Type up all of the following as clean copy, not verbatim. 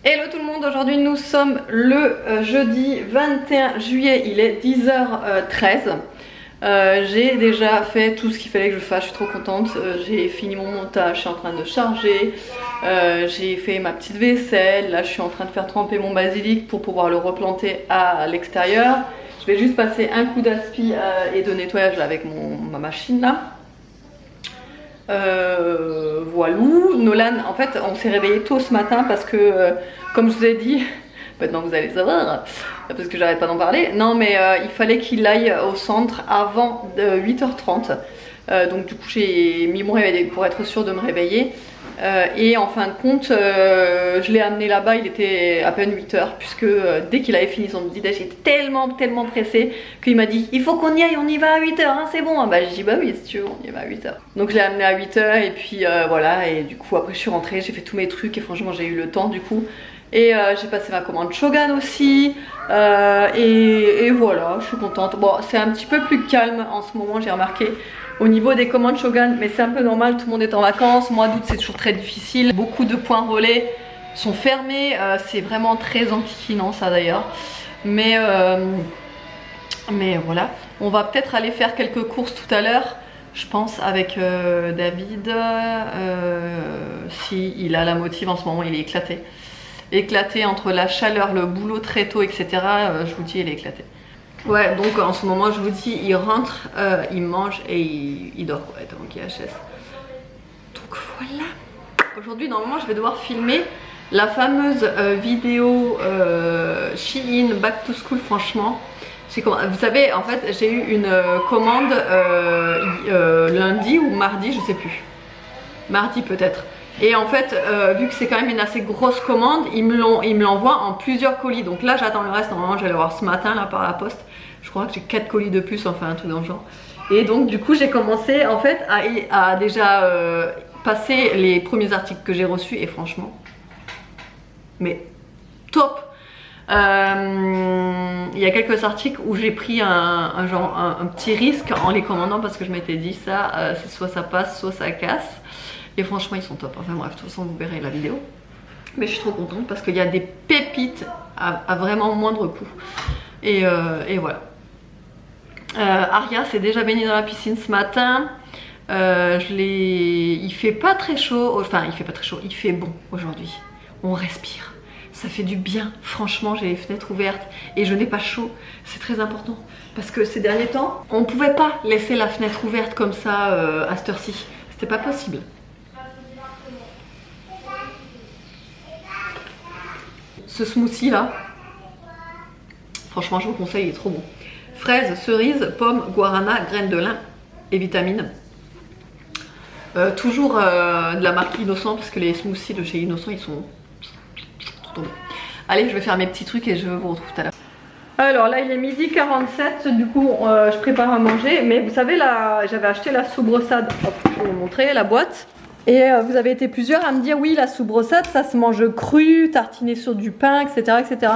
Hello tout le monde, aujourd'hui nous sommes le jeudi 21 juillet, il est 10h13. J'ai déjà fait tout ce qu'il fallait que je fasse, je suis trop contente. J'ai fini mon montage, je suis en train de charger, j'ai fait ma petite vaisselle, là je suis en train de faire tremper mon basilic pour pouvoir le replanter à l'extérieur. Je vais juste passer un coup d'aspi et de nettoyage là, avec ma machine là. Voilou. Nolan, en fait on s'est réveillé tôt ce matin parce que comme je vous ai dit, maintenant vous allez le savoir parce que j'arrête pas d'en parler, non mais il fallait qu'il aille au centre avant 8h30, donc du coup j'ai mis mon réveil pour être sûre de me réveiller, et en fin de compte je l'ai amené là-bas, il était à peine 8h puisque dès qu'il avait fini son petit déj, j'étais tellement pressée qu'il m'a dit il faut qu'on y aille, on y va à 8h, hein, c'est bon. Bah j'ai dit bah oui si tu veux on y va à 8h. Donc je l'ai amené à 8h et puis voilà, et du coup après je suis rentrée, j'ai fait tous mes trucs et franchement j'ai eu le temps du coup. Et j'ai passé ma commande Shogun aussi, et voilà, je suis contente. Bon, c'est un petit peu plus calme en ce moment, j'ai remarqué, au niveau des commandes Shogun, mais c'est un peu normal, tout le monde est en vacances, mois d'août c'est toujours très difficile. Beaucoup de points relais sont fermés, c'est vraiment très anti-finance ça d'ailleurs. Mais voilà, on va peut-être aller faire quelques courses tout à l'heure, je pense avec David, si il a la motive en ce moment, il est éclaté entre la chaleur, le boulot très tôt, etc. Je vous dis, il est éclaté. Ouais, donc en ce moment, je vous dis, il rentre, il mange et il dort, quoi, étant qu'il HS. Donc voilà. Aujourd'hui, normalement, je vais devoir filmer la fameuse vidéo Shein Back to School, franchement. Vous savez, en fait, j'ai eu une commande lundi ou mardi, je sais plus. Mardi peut-être. Et en fait, vu que c'est quand même une assez grosse commande, ils me l'envoient en plusieurs colis. Donc là, j'attends le reste. Normalement, je vais le voir ce matin là par la poste. Je crois que j'ai 4 colis de plus, enfin un truc dans le genre. Et donc du coup, j'ai commencé en fait à déjà passer les premiers articles que j'ai reçus. Et franchement, mais top. Il y a quelques articles où j'ai pris un petit risque en les commandant parce que je m'étais dit ça, soit ça passe, soit ça casse. Et franchement ils sont top, enfin bref, de toute façon vous verrez la vidéo. Mais je suis trop contente parce qu'il y a des pépites à vraiment moindre coût. Et voilà. Aria s'est déjà baignée dans la piscine ce matin. Il fait pas très chaud, enfin il fait pas très chaud, il fait bon aujourd'hui. On respire, ça fait du bien. Franchement j'ai les fenêtres ouvertes et je n'ai pas chaud, c'est très important. Parce que ces derniers temps, on pouvait pas laisser la fenêtre ouverte comme ça à cette heure-ci. C'était pas possible. Ce smoothie là, franchement je vous conseille, il est trop bon. Fraises, cerises, pommes, guarana, graines de lin et vitamines. Toujours de la marque Innocent parce que les smoothies de chez Innocent ils sont trop bons. Allez, je vais faire mes petits trucs et je vous retrouve tout à l'heure. Alors là il est 12h47, du coup je prépare à manger. Mais vous savez là, j'avais acheté la soubressade, hop, je vais vous montrer la boîte. Et vous avez été plusieurs à me dire oui la soubressade ça se mange cru, tartiné sur du pain, etc. etc.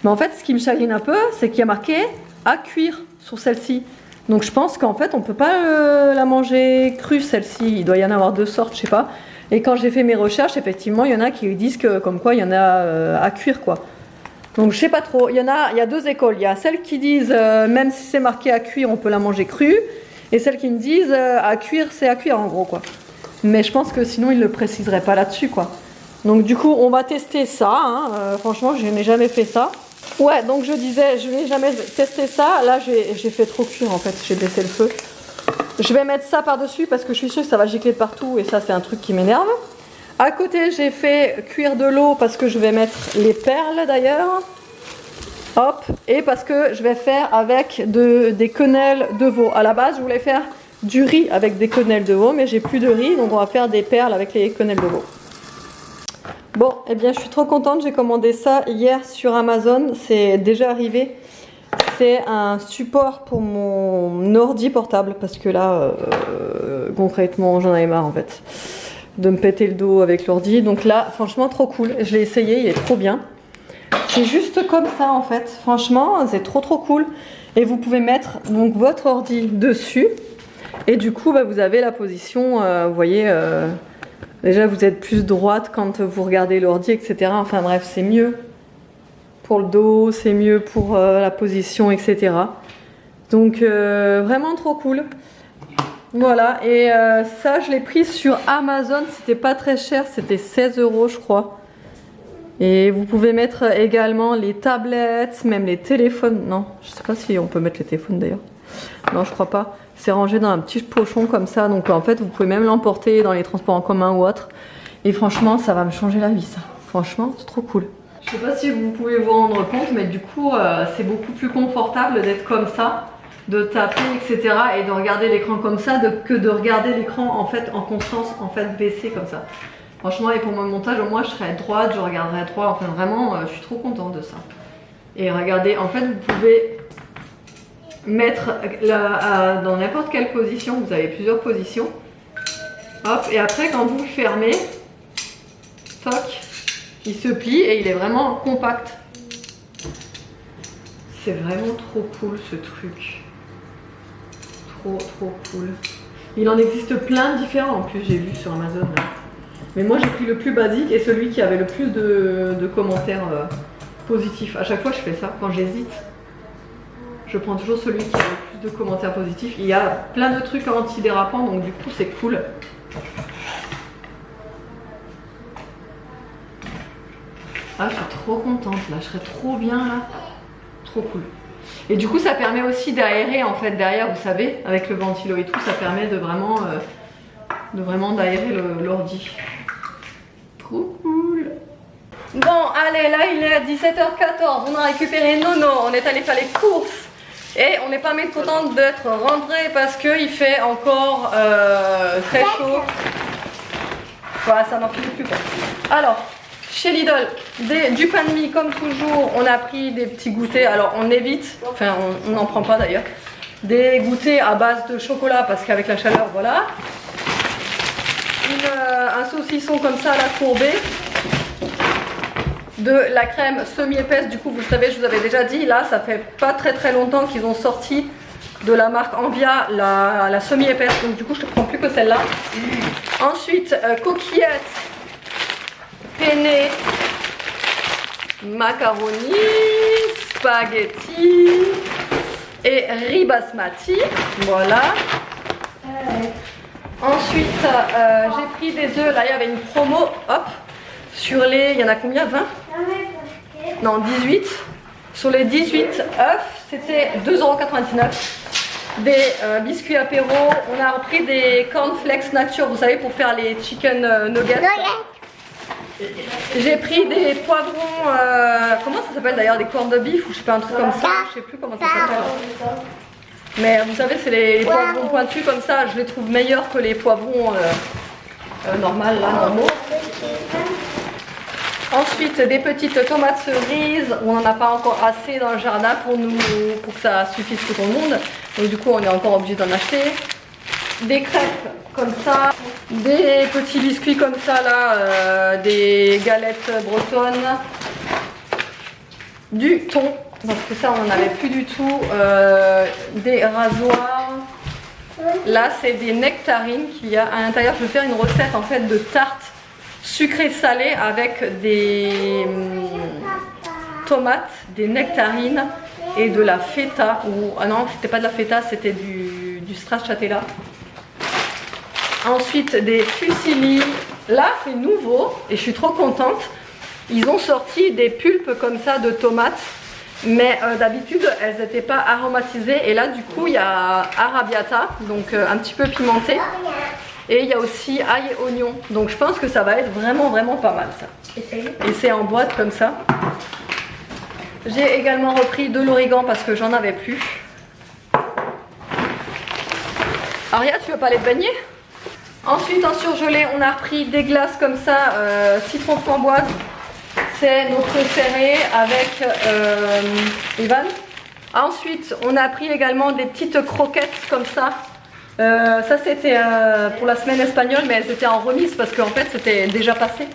Mais en fait ce qui me chagrine un peu c'est qu'il y a marqué à cuire sur celle-ci. Donc je pense qu'en fait on peut pas la manger crue celle-ci, il doit y en avoir deux sortes, je sais pas. Et quand j'ai fait mes recherches effectivement il y en a qui disent que comme quoi il y en a à cuire quoi. Donc je sais pas trop, il y a deux écoles, il y a celles qui disent même si c'est marqué à cuire on peut la manger crue. Et celles qui me disent à cuire c'est à cuire en gros quoi. Mais je pense que sinon il ne le préciserait pas là-dessus quoi. Donc du coup on va tester ça, hein. Franchement je n'ai jamais fait ça. Ouais donc je disais je n'ai jamais testé ça. Là j'ai fait trop cuire en fait, j'ai baissé le feu. Je vais mettre ça par dessus parce que je suis sûre que ça va gicler de partout et ça c'est un truc qui m'énerve. À côté j'ai fait cuire de l'eau parce que je vais mettre les perles d'ailleurs. Hop, et parce que je vais faire avec des quenelles de veau. À la base je voulais faire du riz avec des quenelles de veau, mais j'ai plus de riz, donc on va faire des perles avec les quenelles de veau. Bon, et eh bien je suis trop contente, j'ai commandé ça hier sur Amazon, c'est déjà arrivé. C'est un support pour mon ordi portable, parce que là, concrètement, j'en avais marre en fait, de me péter le dos avec l'ordi. Donc là, franchement, trop cool, je l'ai essayé, il est trop bien. C'est juste comme ça en fait, franchement, c'est trop cool. Et vous pouvez mettre donc votre ordi dessus. Et du coup, bah, vous avez la position, vous voyez, Déjà vous êtes plus droite quand vous regardez l'ordi, etc. Enfin bref, c'est mieux pour le dos, c'est mieux pour la position, etc. Donc vraiment trop cool. Voilà, et ça je l'ai pris sur Amazon, c'était pas très cher, c'était 16 € je crois. Et vous pouvez mettre également les tablettes, même les téléphones. Non, je sais pas si on peut mettre les téléphones d'ailleurs. Non, je crois pas. C'est rangé dans un petit pochon comme ça, donc en fait vous pouvez même l'emporter dans les transports en commun ou autre. Et franchement, ça va me changer la vie ça. Franchement, c'est trop cool. Je sais pas si vous pouvez vous rendre compte, mais du coup c'est beaucoup plus confortable d'être comme ça, de taper, etc. et de regarder l'écran comme ça, que de regarder l'écran en fait en constance, en fait baissé comme ça. Franchement, et pour mon montage, au moins je serai droite, je regarderai droit. Enfin vraiment, je suis trop contente de ça. Et regardez, en fait vous pouvez mettre dans n'importe quelle position, vous avez plusieurs positions. Hop, et après quand vous le fermez, toc, il se plie et il est vraiment compact. C'est vraiment trop cool ce truc. Trop cool. Il en existe plein de différents en plus, j'ai vu sur Amazon. Là. Mais moi j'ai pris le plus basique et celui qui avait le plus de commentaires positifs. À chaque fois je fais ça, quand j'hésite. Je prends toujours celui qui a le plus de commentaires positifs. Il y a plein de trucs antidérapants, donc du coup c'est cool. Ah, je suis trop contente là, je serais trop bien là. Trop cool. Et du coup ça permet aussi d'aérer en fait derrière, vous savez, avec le ventilo et tout, ça permet de vraiment d'aérer l'ordi. Trop cool. Bon, allez, là il est à 17h14, on a récupéré Nono, on est allé faire les courses. Et on n'est pas mécontente d'être rentré parce qu'il fait encore très chaud. Voilà, ça n'en finit plus quoi. Alors, chez Lidl, du pain de mie comme toujours, on a pris des petits goûters. Alors on évite, enfin on n'en prend pas d'ailleurs, des goûters à base de chocolat parce qu'avec la chaleur, voilà. Un saucisson comme ça à la courbée. De la crème semi-épaisse, du coup vous le savez, je vous avais déjà dit, là ça fait pas très longtemps qu'ils ont sorti de la marque Envia la semi-épaisse, donc du coup je ne prends plus que celle-là. Ensuite, coquillettes, penne, macaroni, spaghetti et riz basmati, voilà. Ensuite, j'ai pris des œufs, là il y avait une promo, hop. Sur les, il y en a combien? 20? Non, 18. Sur les 18 œufs, c'était 2,99 €. Des biscuits apéro. On a repris des cornflakes nature, vous savez, pour faire les chicken nuggets. J'ai pris des poivrons, comment ça s'appelle d'ailleurs? Des cornes de bif ou je sais pas, un truc comme ça. Je sais plus comment ça s'appelle. Mais vous savez, c'est les poivrons pointus comme ça. Je les trouve meilleurs que les poivrons normales, là, normaux. Ensuite, des petites tomates cerises. On n'en a pas encore assez dans le jardin pour que ça suffise pour tout le monde. Donc du coup, on est encore obligé d'en acheter. Des crêpes comme ça. Des petits biscuits comme ça là. Des galettes bretonnes. Du thon. Parce que ça, on n'en avait plus du tout. Des rasoirs. Là, c'est des nectarines qu'il y a à l'intérieur. Je vais faire une recette en fait de tarte sucré salé avec des tomates, des nectarines et de la feta. Ah non, c'était pas de la feta, c'était du stracciatella. Ensuite des fusilli. Là c'est nouveau et je suis trop contente. Ils ont sorti des pulpes comme ça de tomates. Mais d'habitude elles n'étaient pas aromatisées. Et là du coup il y a arrabbiata, donc un petit peu pimenté. Et il y a aussi ail et oignon. Donc je pense que ça va être vraiment pas mal ça. Et c'est en boîte comme ça. J'ai également repris de l'origan parce que j'en avais plus. Aria, tu veux pas aller te baigner? Ensuite en surgelé, on a repris des glaces comme ça, citron framboise. C'est nos préférés avec Ivan. Ensuite, on a pris également des petites croquettes comme ça. Ça c'était pour la semaine espagnole, mais elles étaient en remise parce qu'en fait c'était déjà passé.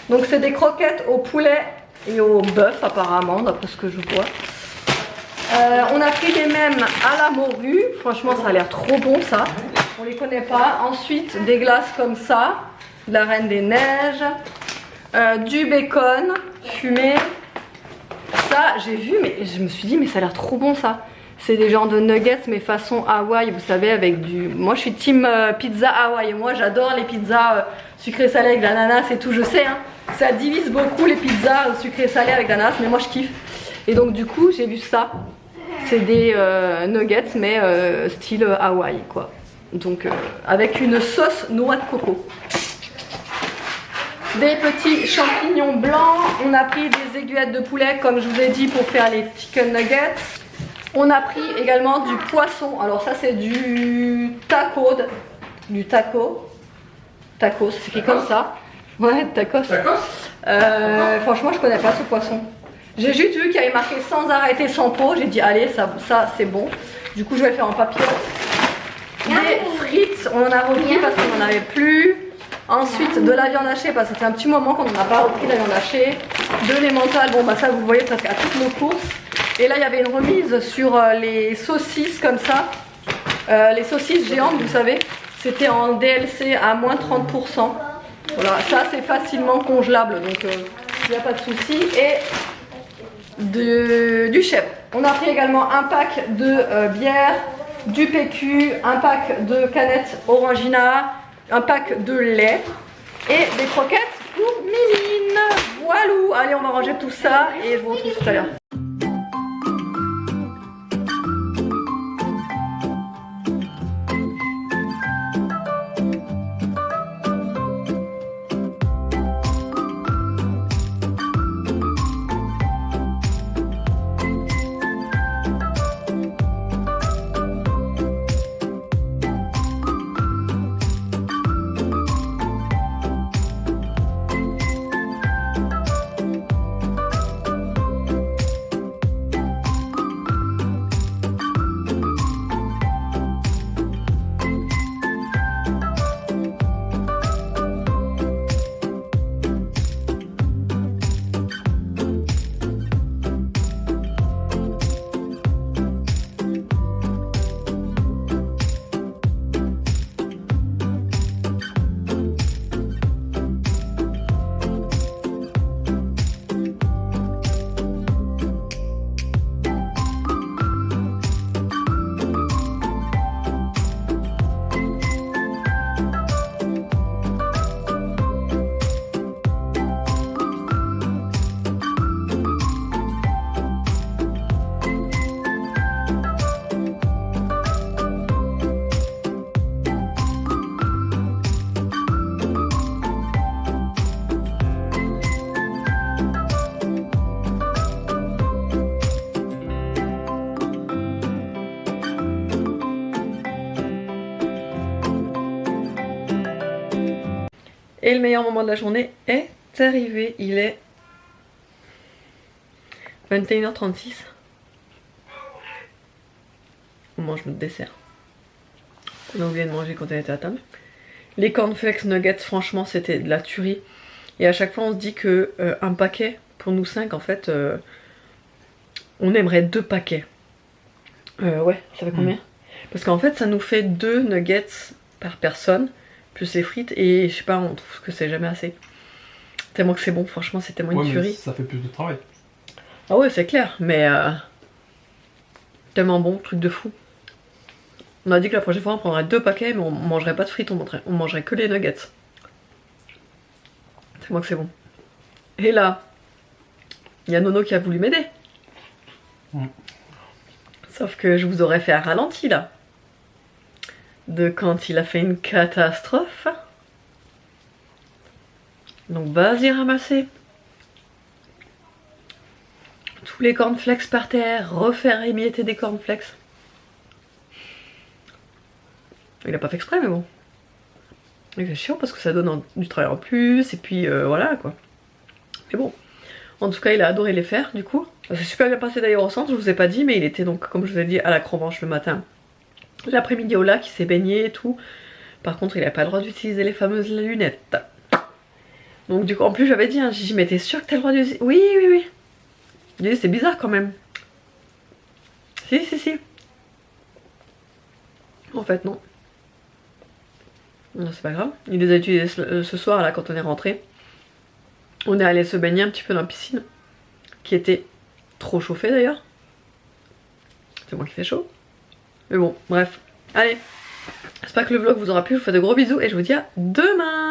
Donc c'est des croquettes au poulet et au bœuf apparemment, d'après ce que je vois. On a pris les mêmes à la morue. Franchement ça a l'air trop bon ça. On les connaît pas. Ensuite des glaces comme ça. la Reine des Neiges, du bacon fumé. Ça, j'ai vu, mais je me suis dit, mais ça a l'air trop bon ça. C'est des genres de nuggets, mais façon Hawaï, vous savez, avec du... Moi, je suis team pizza Hawaï. Et moi, j'adore les pizzas sucrées salées avec de l'ananas et tout, je sais. Hein, ça divise beaucoup les pizzas sucrées salées avec de l'ananas, mais moi, je kiffe. Et donc, du coup, j'ai vu ça. C'est des nuggets, mais style Hawaï, quoi. Donc, avec une sauce noix de coco. Des petits champignons blancs. On a pris des aiguillettes de poulet, comme je vous ai dit, pour faire les chicken nuggets. On a pris également du poisson. Alors ça c'est du taco. Tacos, c'est écrit comme ça. Ouais, tacos. Franchement je connais pas ce poisson. J'ai juste vu qu'il y avait marqué sans arrêter, sans peau. J'ai dit allez, ça c'est bon. Du coup je vais le faire en papier. Des frites, on en a repris parce qu'on n'en avait plus. Ensuite de la viande hachée, parce que ça fait un petit moment qu'on n'a pas repris la viande hachée. De l'emmental, bon bah ça vous voyez presque à toutes nos courses. Et là il y avait une remise sur les saucisses comme ça. Les saucisses géantes, vous savez. C'était en DLC à moins 30%. Voilà, ça c'est facilement congelable, donc il n'y a pas de souci. Et du chèvre. On a pris également un pack de bière, du PQ, un pack de canettes Orangina, un pack de lait et des croquettes pour Miline. Voilou. Allez, on va ranger tout ça et je vous retrouve tout à l'heure. Et le meilleur moment de la journée est arrivé. Il est 21h36. On mange notre dessert. On a oublié de manger quand elle était à table. Les cornflakes nuggets, franchement, c'était de la tuerie. Et à chaque fois, on se dit que un paquet, pour nous 5, en fait, on aimerait 2 paquets. Ouais, ça fait combien? Parce qu'en fait, ça nous fait 2 nuggets par personne. Plus les frites et je sais pas, on trouve que c'est jamais assez. Tellement que c'est bon, franchement c'est tellement une tuerie. Ça fait plus de travail. Ah ouais c'est clair, mais tellement bon, truc de fou. On a dit que la prochaine fois on prendrait 2 paquets mais on mangerait pas de frites, on mangerait que les nuggets. Tellement que c'est bon. Et là, il y a Nono qui a voulu m'aider. Sauf que je vous aurais fait un ralenti là. De quand il a fait une catastrophe. Donc vas-y ramasser tous les cornflakes par terre, refaire émietter des cornflakes. Il a pas fait exprès mais bon. C'est chiant parce que ça donne du travail en plus et puis voilà quoi. Mais bon, en tout cas il a adoré les faire du coup. Ça s'est super bien passé d'ailleurs au centre, je vous ai pas dit mais il était donc comme je vous ai dit à la Crobranche le matin. L'après-midi au lac, il s'est baigné et tout. Par contre, il n'a pas le droit d'utiliser les fameuses lunettes. Donc du coup, en plus, j'avais dit, hein, j'ai dit, mais t'es sûr que t'as le droit d'utiliser? Oui, oui, oui. J'ai dit, c'est bizarre quand même. Si, si, si. En fait, non. Non, c'est pas grave. Il les a utilisés ce soir là quand on est rentré. On est allé se baigner un petit peu dans la piscine, qui était trop chauffée d'ailleurs. C'est moi qui fais chaud. Mais bon, bref. Allez, j'espère que le vlog vous aura plu. Je vous fais de gros bisous et je vous dis à demain.